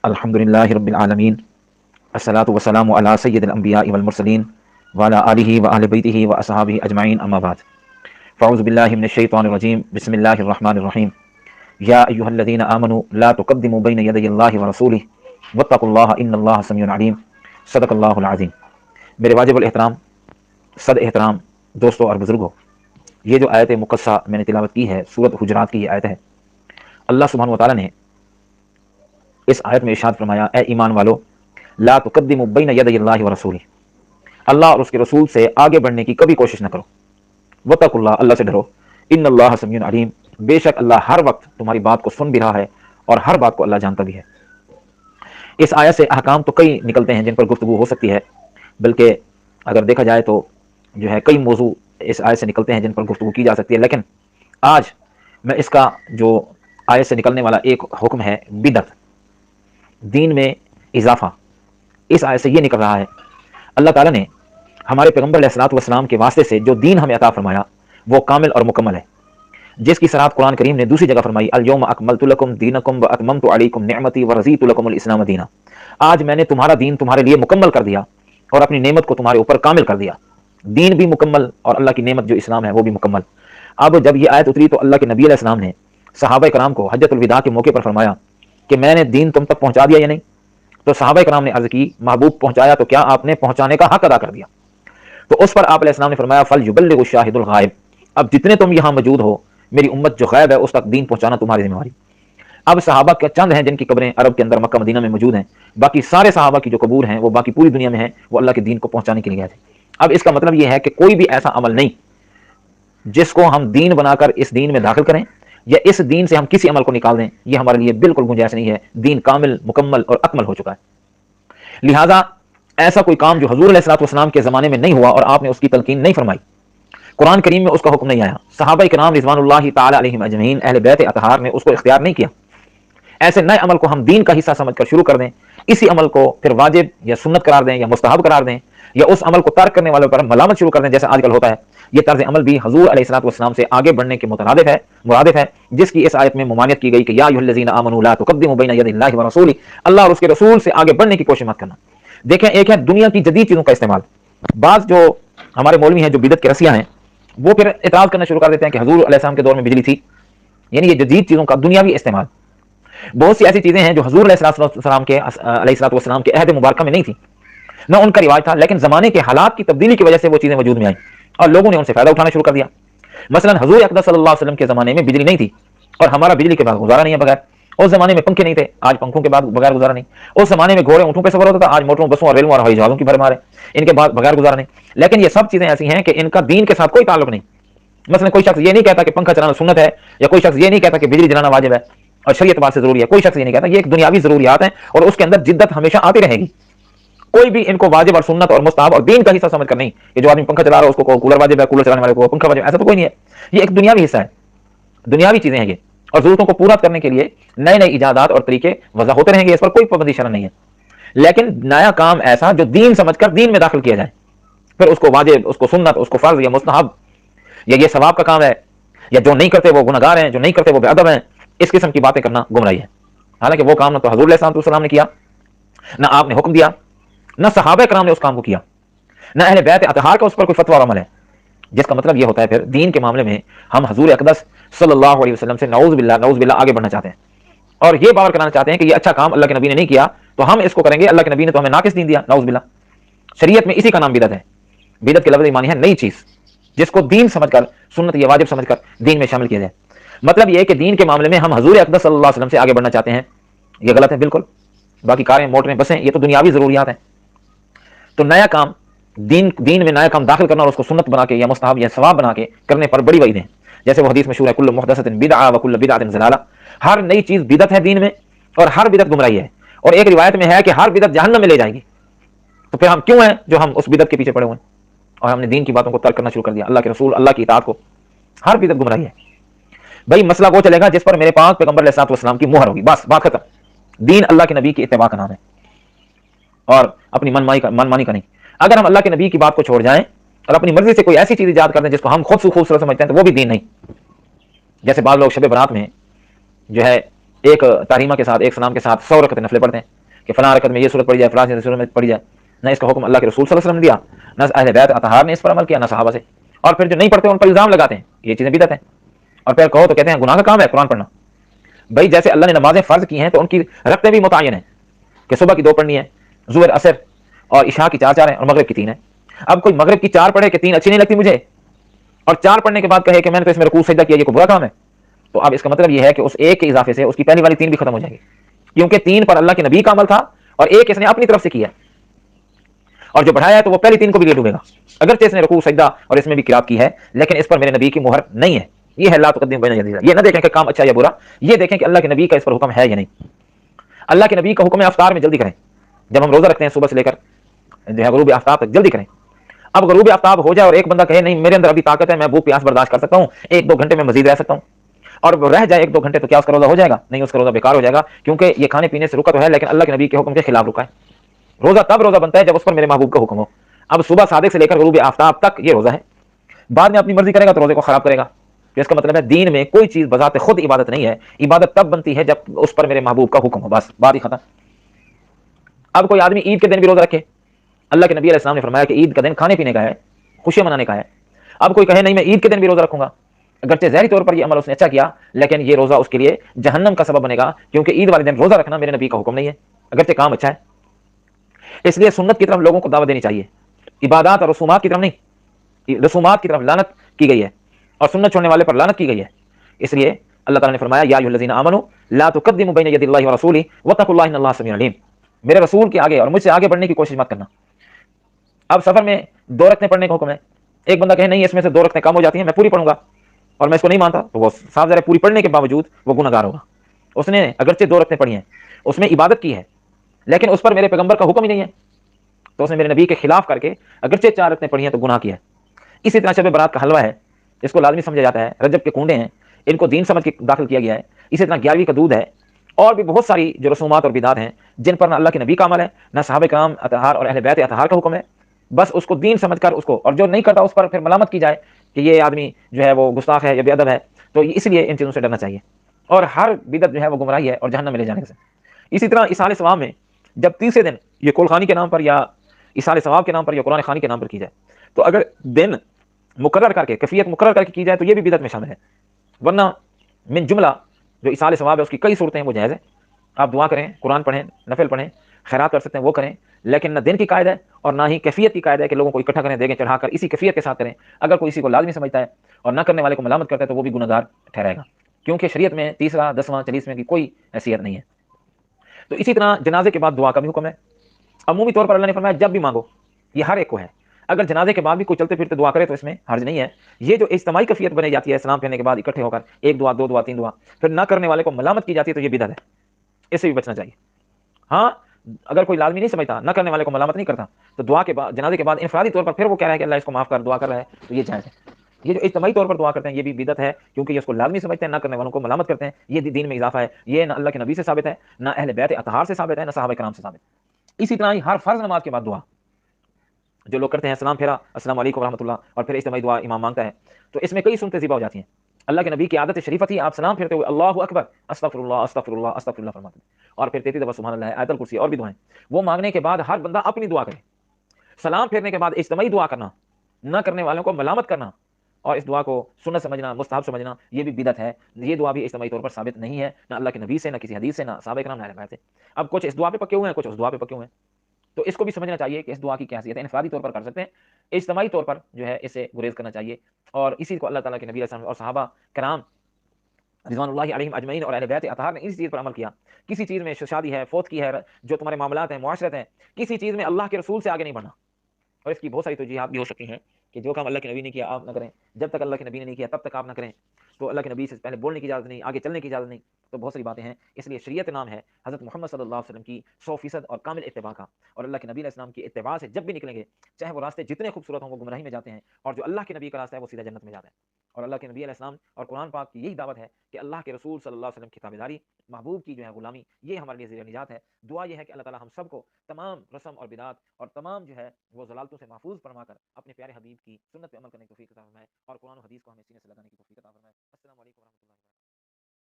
الحمدللہ رب العالمین الصلاۃ والسلام علی سید الانبیاء والمرسلین وعلی آلہ وآل بیتہ واصحابہ اجمعین اما بعد فاعوذ باللہ من الشیطان الرجیم بسم اللہ الرحمن الرحیم یا ایھا الذین آمنوا لا تقدموا بین یدی اللہ ورسولہ واتقوا اللہ ان اللہ سمیع علیم صدق اللہ العظیم۔ میرے واجب الاحترام صد احترام دوستوں اور بزرگوں، یہ جو آیت مقدسہ میں نے تلاوت کی ہے سورۃ حجرات کی یہ آیت ہے۔ اللہ سبحانہ و تعالیٰ نے اس آیت میں ارشاد فرمایا، اے ایمان والو لا تقدموا بین یدی اللہ ورسولہ، اللہ اور اس کے رسول سے آگے بڑھنے کی کبھی کوشش نہ کرو۔ واتقوا اللہ، اللہ سے ڈرو، ان اللہ سمیع علیم، بے شک اللہ ہر وقت تمہاری بات کو سن بھی رہا ہے اور ہر بات کو اللہ جانتا بھی ہے۔ اس آیت سے احکام تو کئی نکلتے ہیں جن پر گفتگو ہو سکتی ہے، بلکہ اگر دیکھا جائے تو جو ہے کئی موضوع اس آیت سے نکلتے ہیں جن پر گفتگو کی جا سکتی ہے، لیکن آج میں اس کا جو آیت سے نکلنے والا ایک حکم ہے بدعت، دین میں اضافہ، اس آیت سے یہ نکل رہا ہے۔ اللہ تعالیٰ نے ہمارے پیغمبر علیہ الصلوۃ والسلام کے واسطے سے جو دین ہمیں عطا فرمایا وہ کامل اور مکمل ہے، جس کی صراحت قرآن کریم نے دوسری جگہ فرمائی، الیوم اکملت لکم دینکم واتممت علیکم نعمتی ورضیت لکم الاسلام دینا، آج میں نے تمہارا دین تمہارے لیے مکمل کر دیا اور اپنی نعمت کو تمہارے اوپر کامل کر دیا۔ دین بھی مکمل اور اللہ کی نعمت جو اسلام ہے وہ بھی مکمل۔ اب جب یہ آیت اتری تو اللہ کے نبی علیہ السلام نے صحابہ کرام کو حجۃ الوداع کے موقع پر فرمایا کہ میں نے دین تم تک پہنچا دیا یا نہیں؟ تو صحابہ کرام نے عرض کی، محبوب پہنچایا تو کیا آپ نے پہنچانے کا حق ادا کر دیا؟ تو اس پر آپ علیہ السلام نے فرمایا، فلیبلغ الشاہد الغائب، اب جتنے تم یہاں موجود ہو میری امت جو غائب ہے اس تک دین پہنچانا تمہاری ذمہ داری۔ اب صحابہ کے چند ہیں جن کی قبریں عرب کے اندر مکہ مدینہ میں موجود ہیں، باقی سارے صحابہ کی جو قبور ہیں وہ باقی پوری دنیا میں ہیں، وہ اللہ کے دین کو پہنچانے کے لیے گئے تھے۔ اب اس کا مطلب یہ ہے کہ کوئی بھی ایسا عمل نہیں جس کو ہم دین بنا کر اس دین میں داخل کریں یا اس دین سے ہم کسی عمل کو نکال دیں، یہ ہمارے لیے بالکل گنجائش نہیں ہے۔ دین کامل مکمل اور اکمل ہو چکا ہے، لہٰذا ایسا کوئی کام جو حضور علیہ الصلوۃ والسلام کے زمانے میں نہیں ہوا اور آپ نے اس کی تلقین نہیں فرمائی، قرآن کریم میں اس کا حکم نہیں آیا، صحابہ کرام رضوان اللہ تعالی علیہم اجمعین اہل بیت اطہار نے اس کو اختیار نہیں کیا، ایسے نئے عمل کو ہم دین کا حصہ سمجھ کر شروع کر دیں، اسی عمل کو پھر واجب یا سنت قرار دیں یا مستحب قرار دیں یا اس عمل کو ترک کرنے والوں پر ملامت شروع کر دیں جیسا آج کل ہوتا ہے، یہ طرز عمل بھی حضور علیہ الصلوۃ والسلام سے آگے بڑھنے کے مرادف ہے، جس کی اس آیت میں ممانعت کی گئی کہ یا ایھا الذین آمنوا لا تقدموا بین یدی اللہ ورسولہ، اللہ اور اس کے رسول سے آگے بڑھنے کی کوشش مت کرنا۔ دیکھیں، ایک ہے دنیا کی جدید چیزوں کا استعمال، بعض جو ہمارے مولوی ہیں جو بدعت کے رسیاں ہیں وہ پھر اعتراض کرنا شروع کر دیتے ہیں کہ حضور علیہ السلام کے دور میں بجلی تھی، یعنی یہ جدید چیزوں کا دنیاوی استعمال۔ بہت سی ایسی چیزیں ہیں جو حضور علیہ الصلوۃ والسلام کے عہد مبارکہ میں نہیں تھیں، نہ ان کا رواج تھا، لیکن زمانے کے حالات کی تبدیلی کی وجہ سے وہ چیزیں وجود میں آئیں اور لوگوں نے ان سے فائدہ اٹھانا شروع کر دیا۔ مثلا حضور اقدس صلی اللہ علیہ وسلم کے زمانے میں بجلی نہیں تھی اور ہمارا بجلی کے بعد گزارا نہیں ہے بغیر، اس زمانے میں پنکھے نہیں تھے، آج پنکھوں کے بعد بغیر گزارا نہیں، اس زمانے میں گھوڑے اونٹوں پہ سفر ہوتا تھا، آج موٹروں بسوں اور ریلوں اور ہوائی جہازوں کی بھرمار ہے، ان کے بعد بغیر گزارا نہیں۔ لیکن یہ سب چیزیں ایسی ہیں کہ ان کا دین کے ساتھ کوئی تعلق نہیں۔ مثلا کوئی شخص یہ نہیں کہتا کہ پنکھا چلانا سنت ہے، یا کوئی شخص یہ نہیں کہتا کہ بجلی جلانا واجب ہے اور شریعت اعتبار سے ضروری ہے، کوئی شخص یہ نہیں کہتا، یہ ایک دنیاوی ضروریات ہیں اور اس کے اندر جدت ہمیشہ آتی رہے گی۔ کوئی بھی ان کو واجب اور سنت اور مستحب اور دین کا حصہ سمجھ کر نہیں کہ جو آدمی پنکھا چلا رہا ہے اس کو کولر واجب ہے، کولر چلانے والے کو پنکھا واجب ہے، ایسا تو کوئی نہیں ہے۔ یہ ایک دنیاوی حصہ ہے، دنیاوی چیزیں ہیں یہ، اور ضرورتوں کو پورا کرنے کے لیے نئے نئے ایجادات اور طریقے وضع ہوتے رہیں گے، اس پر کوئی پابندی شرع نہیں ہے۔ لیکن نیا کام ایسا جو دین سمجھ کر دین میں داخل کیا جائے، پھر اس کو واجب، اس کو سنت، اس کو فرض یا مستحب یا یہ ثواب کا کام ہے، یا جو نہیں کرتے وہ گنہگار ہیں، جو نہیں کرتے وہ بے ادب ہیں، اس قسم کی باتیں کرنا گمراہی ہے۔ حالانکہ وہ کام نہ تو حضور علیہ السلام نے کیا، نہ آپ نے حکم دیا، نہ صحابہ کرام نے اس کام کو کیا، نہ اہل بیت اطہار کا اس پر کوئی فتویٰ اور عمل ہے، جس کا مطلب یہ ہوتا ہے پھر دین کے معاملے میں ہم حضور اقدس صلی اللہ علیہ وسلم سے نعوذ باللہ آگے بڑھنا چاہتے ہیں اور یہ باور کرانا چاہتے ہیں کہ یہ اچھا کام اللہ کے نبی نے نہیں کیا تو ہم اس کو کریں گے، اللہ کے نبی نے تو ہمیں ناقص دین دیا، نعوذ باللہ۔ شریعت میں اسی کا نام بدعت ہے۔ بدعت کے لفظ معنی ہے نئی چیز جس کو دین سمجھ کر، سنت یا واجب سمجھ کر دین میں شامل کیا جائے۔ مطلب یہ ہے کہ دین کے معاملے میں ہم حضور اقدس صلی اللہ علیہ وسلم سے آگے بڑھنا چاہتے ہیں، یہ غلط ہے بالکل۔ باقی کاریں، موٹریں، بسیں، یہ تو دنیاوی ضروریات ہیں۔ تو نیا کام دین میں نیا کام داخل کرنا اور اس کو سنت بنا کے یا مستحب یا ثواب بنا کے کرنے پر بڑی وعید ہیں، جیسے وہ حدیث مشہور ہے، کل محدثۃ بدعہ وکل بدعۃ ضلالہ، ہر نئی چیز بدعت ہے دین میں اور ہر بدعت گمراہی ہے، اور ایک روایت میں ہے کہ ہر بدعت جہنم میں لے جائے گی۔ تو پھر ہم کیوں ہیں جو ہم اس بدعت کے پیچھے پڑے ہوئے ہیں اور ہم نے دین کی باتوں کو ترک کرنا شروع کر دیا، اللہ کے رسول، اللہ کی اطاعت کو؟ ہر بدعت گمراہی ہے بھائی۔ مسئلہ وہ چلے گا جس پر میرے پاس پیغمبر علیہ الصلوۃ والسلام کی مہر ہوگی، بس بات ختم۔ دین اللہ کے نبی کی اتباع کا نام ہے اور اپنی من مانی کا نہیں۔ اگر ہم اللہ کے نبی کی بات کو چھوڑ جائیں اور اپنی مرضی سے کوئی ایسی چیز ایجاد کر دیں جس کو ہم خود سے خوبصورت سمجھتے ہیں تو وہ بھی دین نہیں۔ جیسے بعض لوگ شب برات میں جو ہے ایک تحریمہ کے ساتھ، ایک سلام کے ساتھ 100 رکعت نفلیں پڑھتے ہیں کہ فلاں رکعت میں یہ صورت پڑھی جائے، فلاں صورت میں پڑھی جائے. نہ اس کا حکم اللہ کے رسول صلی اللہ علیہ وسلم نے دیا، نہ اہل بیت اطہار نے اس پر عمل کیا، نہ صحابہ سے. اور پھر جو نہیں پڑھتے ان پر الزام لگاتے ہیں یہ چیزیں بدعت ہیں. اور پھر کہو تو کہتے ہیں گناہ کا کام ہے قرآن پڑھنا. بھائی جیسے اللہ نے نمازیں فرض کی ہیں تو ان کی رکعتیں بھی متعین ہیں کہ صبح کی 2 پڑھنی ہے، ظہر عصر اور عشاء کی 4 ہیں، اور مغرب کی 3 ہیں. اب کوئی مغرب کی 4 پڑھے کہ 3 اچھی نہیں لگتی مجھے، اور 4 پڑھنے کے بعد کہے کہ میں نے تو اس میں رکوع سجدہ کیا، یہ کوئی برا کام ہے. تو اب اس کا مطلب یہ ہے کہ اس ایک کے اضافے سے اس کی پہلی والی 3 بھی ختم ہو جائے گی، کیونکہ 3 پر اللہ کے نبی کا عمل تھا اور ایک اس نے اپنی طرف سے کیا، اور جو بڑھایا ہے تو وہ پہلی 3 کو بھی لے ڈوبے گا. اگرچہ اس نے رکوع سجدہ اور اس میں بھی قرات کی ہے، لیکن اس پر میرے نبی کی مہر نہیں ہے. یہ ہے لا تقدم بین یدی اللہ. یہ نہ دیکھیں کہ کام اچھا یا برا، یہ دیکھیں کہ اللہ کے نبی کا اس پر حکم ہے یا نہیں. اللہ کے نبی کا حکم ہے افطار میں جلدی کریں. جب ہم روزہ رکھتے ہیں صبح سے لے کر جو ہے غروب آفتاب تک جلدی کریں. اب غروب آفتاب ہو جائے اور ایک بندہ کہے نہیں میرے اندر ابھی طاقت ہے، میں بھوک پیاس برداشت کر سکتا ہوں، 1-2 گھنٹے میں مزید رہ سکتا ہوں، اور وہ رہ جائے 1-2 گھنٹے، تو کیا اس کا روزہ ہو جائے گا؟ نہیں، اس کا روزہ بیکار ہو جائے گا، کیونکہ یہ کھانے پینے سے رکا تو ہے لیکن اللہ کے نبی کے حکم کے خلاف رکا ہے. روزہ تب روزہ بنتا ہے جب اس پر میرے محبوب کا حکم ہو. اب صبح صادق سے لے کر غروب آفتاب تک یہ روزہ ہے. بعد میں اپنی مرضی کرے گا تو روزے کو خراب کرے گا. تو اس کا مطلب ہے دین میں کوئی چیز بذات خود عبادت نہیں ہے. عبادت تب بنتی ہے جب اس پر میرے محبوب کا حکم ہو، بس بات ہی ختم. اب کوئی آدمی عید کے دن بھی روزہ رکھے، اللہ کے نبی علیہ السلام نے فرمایا کہ عید کا دن کھانے پینے کا ہے، خوشیاں منانے کا ہے. اب کوئی کہے نہیں میں عید کے دن بھی روزہ رکھوں گا، اگرچہ ظاہری طور پر یہ عمل اس نے اچھا کیا، لیکن یہ روزہ اس کے لیے جہنم کا سبب بنے گا، کیونکہ عید والے دن روزہ رکھنا میرے نبی کا حکم نہیں ہے، اگرچہ کام اچھا ہے. اس لیے سنت کی طرف لوگوں کو دعوت دینی چاہیے، عبادات اور رسومات کی طرف نہیں. رسومات کی طرف لعنت کی گئی ہے اور سنت چھوڑنے والے پر لعنت کی گئی ہے. اس لیے اللہ تعالیٰ نے فرمایا یا ایھا الذین آمنوا لا تقدموا بین یدی اللہ ورسولہ واتقوا اللہ ان اللہ سمیع علیم. میرے رسول کے آگے اور مجھ سے آگے بڑھنے کی کوشش مت کرنا. اب سفر میں 2 رکعتیں پڑھنے کا حکم ہے. ایک بندہ کہے نہیں اس میں سے 2 رکعتیں کم ہو جاتی ہیں، میں پوری پڑھوں گا، اور میں اس کو نہیں مانتا، تو وہ صاف ظاہر ہے پوری پڑھنے کے باوجود وہ گنہگار ہوگا. اس نے اگرچہ 2 رکعتیں پڑھی ہیں، اس میں عبادت کی ہے، لیکن اس پر میرے پیغمبر کا حکم ہی نہیں ہے، تو اس نے میرے نبی کے خلاف کر کے اگرچہ 4 رکعتیں پڑھی ہیں تو گناہ کیا ہے. اسی طرح شب برات کا حلوہ ہے، اس کو لازمی سمجھا جاتا ہے. رجب کے کنڈے ہیں، ان کو دین سمجھ کے داخل کیا گیا ہے. اسی طرح 11ویں کا دودھ ہے، اور بھی بہت ساری جو رسومات اور بدعات ہیں جن پر نہ اللہ کے نبی کا عمل ہے، نہ صحابہ کرام اطہار اور اہل بیت اطہار کا حکم ہے. بس اس کو دین سمجھ کر اس کو، اور جو نہیں کرتا اس پر پھر ملامت کی جائے کہ یہ آدمی جو ہے وہ گستاخ ہے یا بے ادب ہے. تو اس لیے ان چیزوں سے ڈرنا چاہیے، اور ہر بدعت جو ہے وہ گمراہی ہے اور جہنم میں لے جانے سے. اسی طرح اصال ثواب میں جب تیسرے دن یہ کول خانی کے نام پر یا اصال ثواب کے نام پر یا قرآن خوانی کے نام پر کی جائے، تو اگر دن مقرر کر کے کیفیت مقرر کر کے کی جائے تو یہ بھی بدعت میں شامل ہے. ورنہ من جملہ جو اصال ثواب ہے اس کی کئی صورتیں ہیں، وہ جائز ہے. آپ دعا کریں، قرآن پڑھیں، نفل پڑھیں، خیرات کر سکتے ہیں وہ کریں، لیکن نہ دن کی قائد ہے اور نہ ہی کیفیت کی قائد ہے کہ لوگوں کو اکٹھا کریں، دیگیں چڑھا کر اسی کیفیت کے ساتھ کریں. اگر کوئی اسی کو لازمی سمجھتا ہے اور نہ کرنے والے کو ملامت کرتا ہے تو وہ بھی گنہگار ٹھہرائے گا، کیونکہ شریعت میں تیسرا، 10واں، 40واں کی کوئی حیثیت نہیں ہے. تو اسی طرح جنازے کے بعد دعا کا بھی حکم ہے. عمومی طور پر اللہ نے فرمایا جب بھی مانگو، یہ ہر ایک کو ہے. اگر جنازے کے بعد بھی کوئی چلتے پھرتے دعا کرے تو اس میں حرج نہیں ہے. یہ جو اجتماعی کیفیت بنی جاتی ہے سلام پھیرنے کے بعد اکٹھے ہو کر 1 دعا، 2 دعا، 3 دعا، پھر نہ کرنے والے کو ملامت کی جاتی ہے، تو یہ بدعت ہے، اس سے بھی بچنا چاہیے. ہاں اگر کوئی لازمی نہیں سمجھتا، نہ کرنے والے کو ملامت نہیں کرتا، تو دعا کے بعد، جنازے کے بعد انفرادی طور پر پھر وہ کہہ رہا ہے کہ اللہ اس کو معاف کر، دعا کر رہا ہے، تو یہ جائز ہے. یہ جو اجتماعی طور پر دعا کرتے ہیں یہ بھی بدعت ہے، کیونکہ یہ اس کو لازمی سمجھتے ہیں، نہ کرنے والوں کو ملامت کرتے ہیں. یہ دین میں اضافہ ہے، یہ نہ اللہ کے نبی سے ثابت ہے، نہ اہل بیت اطہار سے ثابت ہے، نہ صحابہ کرام سے ثابت ہے. اسی طرح ہی ہر فرض نماز کے بعد دعا جو لوگ کرتے ہیں، سلام پھیرا، السلام علیکم ورحمۃ اللہ، اور پھر اجتماعی دعا امام مانگتا ہے، تو اس میں کئی سنتیں ذبح ہو جاتی ہیں. اللہ کے نبی کی عادت شریفہ تھی، آپ سلام پھیرتے ہوئے اللہ اکبر، استغفر اللہ استغفر اللہ استغفر اللہ فرماتے ہیں، اور پھر 33 دفعہ سبحان اللہ ہے، آیت الکرسی اور بھی دعائیں. وہ مانگنے کے بعد ہر بندہ اپنی دعا کرے. سلام پھیرنے کے بعد اجتماعی دعا کرنا، نہ کرنے والوں کو ملامت کرنا اور اس دعا کو سنت سمجھنا، مستحب سمجھنا، یہ بھی بدعت ہے. یہ دعا بھی اجتماعی طور پر ثابت نہیں ہے، نہ اللہ کے نبی سے، نہ کسی حدیث سے، نہ صحابہ کرام، نہ اہل بیت سے. اب کچھ اس دعا پہ پکے ہوئے ہیں، کچھ اس دعا پہ پکے ہوئے ہیں، تو اس کو بھی سمجھنا چاہیے کہ اس دعا کی کیا حیثیت ہے. انفرادی طور پر کر سکتے ہیں، اجتماعی طور پر جو ہے اسے گریز کرنا چاہیے. اور اسی کو اللہ تعالیٰ کے نبی علیہ السلام اور صحابہ کرام رضوان اللہ علیہم اجمعین اور اہل بیت اطہار نے اس چیز پر عمل کیا. کسی چیز میں شادی ہے، فوت کی ہے، جو تمہارے معاملات ہیں، معاشرت ہیں، کسی چیز میں اللہ کے رسول سے آگے نہیں بڑھنا. اور اس کی بہت ساری توجیہات بھی ہو سکتی ہیں کہ جو کام اللہ کے نبی نے کیا آپ نہ کریں، جب تک اللہ کے نبی نے نہیں کیا تب تک آپ نہ کریں، تو اللہ کے نبی سے پہلے بولنے کی اجازت نہیں، آگے چلنے کی اجازت نہیں. تو بہت ساری باتیں ہیں. اس لیے شریعت نام ہے حضرت محمد صلی اللہ علیہ وسلم کی 100% اور کامل اتباع کا، اور اللہ کے نبی علیہ السلام کی اتباع سے جب بھی نکلیں گے، چاہے وہ راستے جتنے خوبصورت ہوں وہ گمراہی میں جاتے ہیں، اور جو اللہ کے نبی کا راستہ ہے وہ سیدھا جنت میں جاتا ہے. اور اللہ کے نبی علیہ السلام اور قرآن پاک کی یہی دعوت ہے کہ اللہ کے رسول صلی اللہ علیہ وسلم کی تابعداری، محبوب کی جو ہے غلامی، یہ ہمارے لیے ذریعہ نجات ہے. دعا یہ ہے کہ اللہ تعالی ہم سب کو تمام رسم اور بدعات اور تمام جو ہے وہ ضلالتوں سے محفوظ فرما کر اپنے پیارے حبیب کی سنت پہ عمل کرنے کی توفیق عطا فرمائے، اور قرآن و حدیث کو ہمیں سینے سے لگانے کی توفیق عطا فرمائے. السلام علیکم ورحمۃ اللہ.